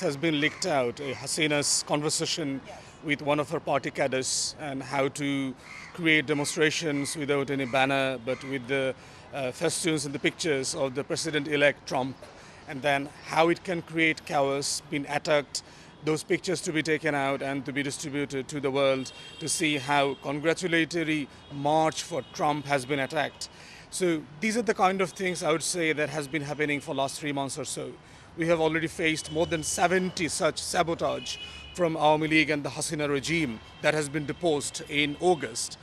Has been leaked out, Hasina's conversation with one of her party cadres and how to create demonstrations without any banner but with the festoons and the pictures of the president-elect Trump, and then how it can create chaos, being attacked, those pictures to be taken out and to be distributed to the world to see how congratulatory march for Trump has been attacked. So these are the kind of things I would say that has been happening for last 3 months or so. We have already faced more than 70 such sabotage from Awami League and the Hasina regime that has been deposed in August.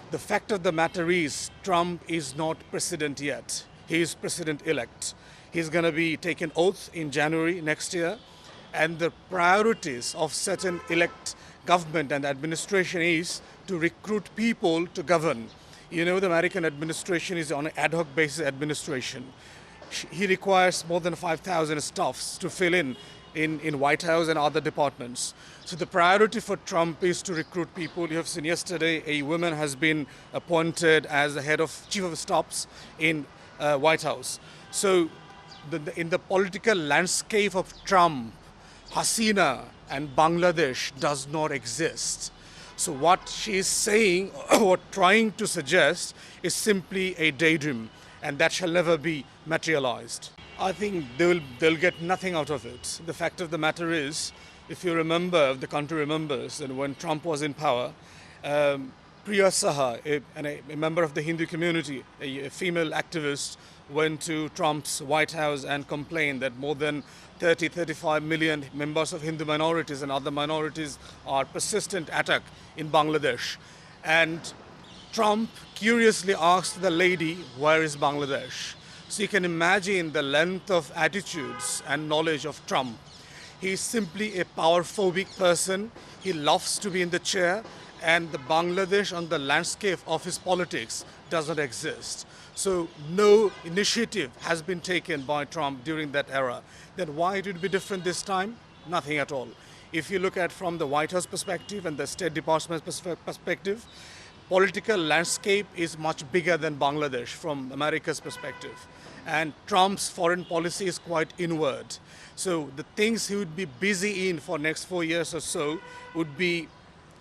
The fact of the matter is Trump is not president yet. He is president-elect. He's going to be taken oath in January next year. And the priorities of such an elect government and administration is to recruit people to govern. You know, the American administration is on an ad hoc basis administration. He requires more than 5,000 staffs to fill in White House and other departments. So the priority for Trump is to recruit people. You have seen yesterday a woman has been appointed as the head of chief of staffs in White House. So in the political landscape of Trump, Hasina and Bangladesh does not exist. So what she is saying or trying to suggest is simply a daydream, and that shall never be materialized. I think they'll get nothing out of it. The fact of the matter is, if you remember, if the country remembers, that when Trump was in power, Priya Saha, a member of the Hindu community, a female activist, went to Trump's White House and complained that more than 35 million members of Hindu minorities and other minorities are persistent attack in Bangladesh. And Trump curiously asked the lady, where is Bangladesh? So you can imagine the length of attitudes and knowledge of Trump. He is simply a power-phobic person. He loves to be in the chair, and the Bangladesh on the landscape of his politics does not exist. So no initiative has been taken by Trump during that era. Then why it would be different this time? Nothing at all. If you look at from the White House perspective and the State Department perspective, political landscape is much bigger than Bangladesh from America's perspective. And Trump's foreign policy is quite inward. So the things he would be busy in for next 4 years or so would be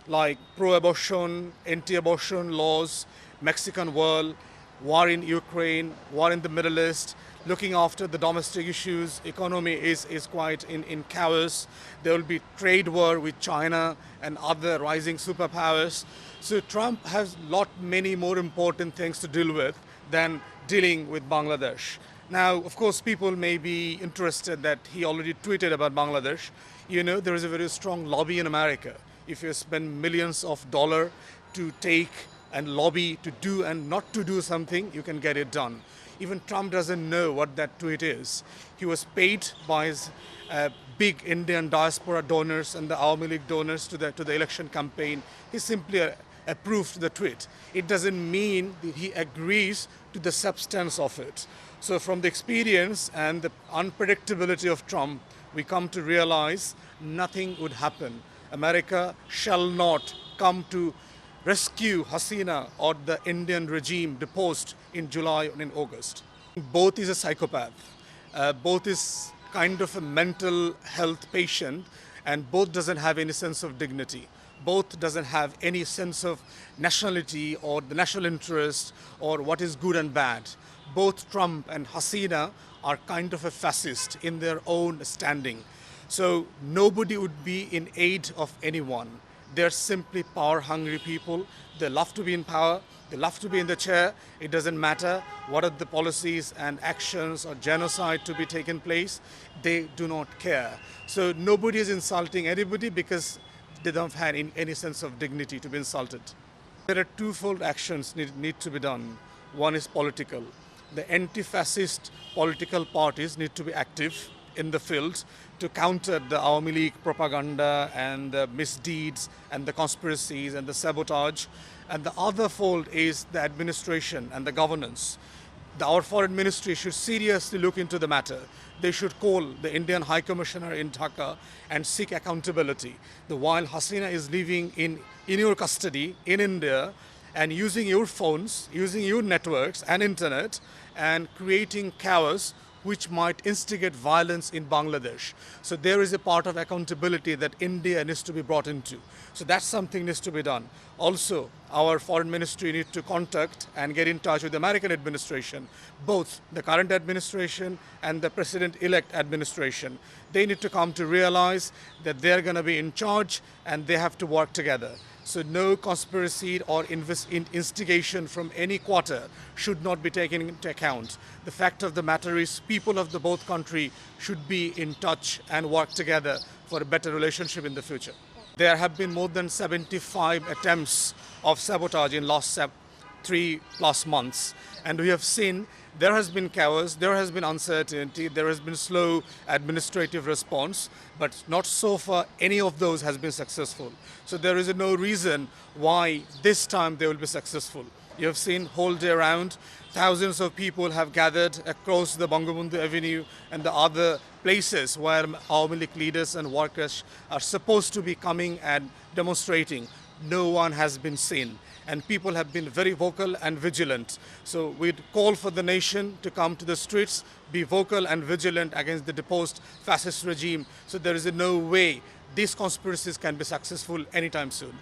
like pro-abortion, anti-abortion laws, Mexican wall, war in Ukraine, war in the Middle East, looking after the domestic issues. Economy is quite in chaos. There will be trade war with China and other rising superpowers. So Trump has many more important things to deal with than dealing with Bangladesh. Now, of course, people may be interested that he already tweeted about Bangladesh. You know, there is a very strong lobby in America. If you spend millions of dollars to take and lobby to do and not to do something, you can get it done. Even Trump doesn't know what that tweet is. He was paid by his big Indian diaspora donors and the Awami League donors to the election campaign. He simply approved the tweet. It doesn't mean that he agrees to the substance of it. So from the experience and the unpredictability of Trump, we come to realize nothing would happen. America shall not come to rescue Hasina or the Indian regime deposed in July and in August. Both is a psychopath. Both is kind of a mental health patient, and both doesn't have any sense of dignity. Both doesn't have any sense of nationality or the national interest or what is good and bad. Both Trump and Hasina are kind of a fascist in their own standing. So nobody would be in aid of anyone. They're simply power-hungry people. They love to be in power. They love to be in the chair. It doesn't matter what are the policies and actions or genocide to be taken place. They do not care. So nobody is insulting anybody because they don't have any sense of dignity to be insulted. There are twofold actions need to be done. One is political. The anti-fascist political parties need to be active in the field to counter the Awami League propaganda and the misdeeds and the conspiracies and the sabotage. And the other fold is the administration and the governance. Our foreign ministry should seriously look into the matter. They should call the Indian High Commissioner in Dhaka and seek accountability. While Hasina is living in your custody in India and using your phones, using your networks and internet and creating chaos which might instigate violence in Bangladesh. So there is a part of accountability that India needs to be brought into. So that's something needs to be done. Also, our foreign ministry needs to contact and get in touch with the American administration, both the current administration and the president-elect administration. They need to come to realize that they're going to be in charge and they have to work together. So no conspiracy or instigation from any quarter should not be taken into account. The fact of the matter is people of the both country should be in touch and work together for a better relationship in the future. There have been more than 75 attempts of sabotage in last 3+ months, and we have seen there has been chaos, there has been uncertainty, there has been slow administrative response, but not so far any of those has been successful. So there is no reason why this time they will be successful. You have seen whole day round, thousands of people have gathered across the Bangabandhu Avenue and the other places where Awami League leaders and workers are supposed to be coming and demonstrating. No one has been seen, and people have been very vocal and vigilant. So we'd call for the nation to come to the streets, be vocal and vigilant against the deposed fascist regime. So there is no way these conspiracies can be successful anytime soon.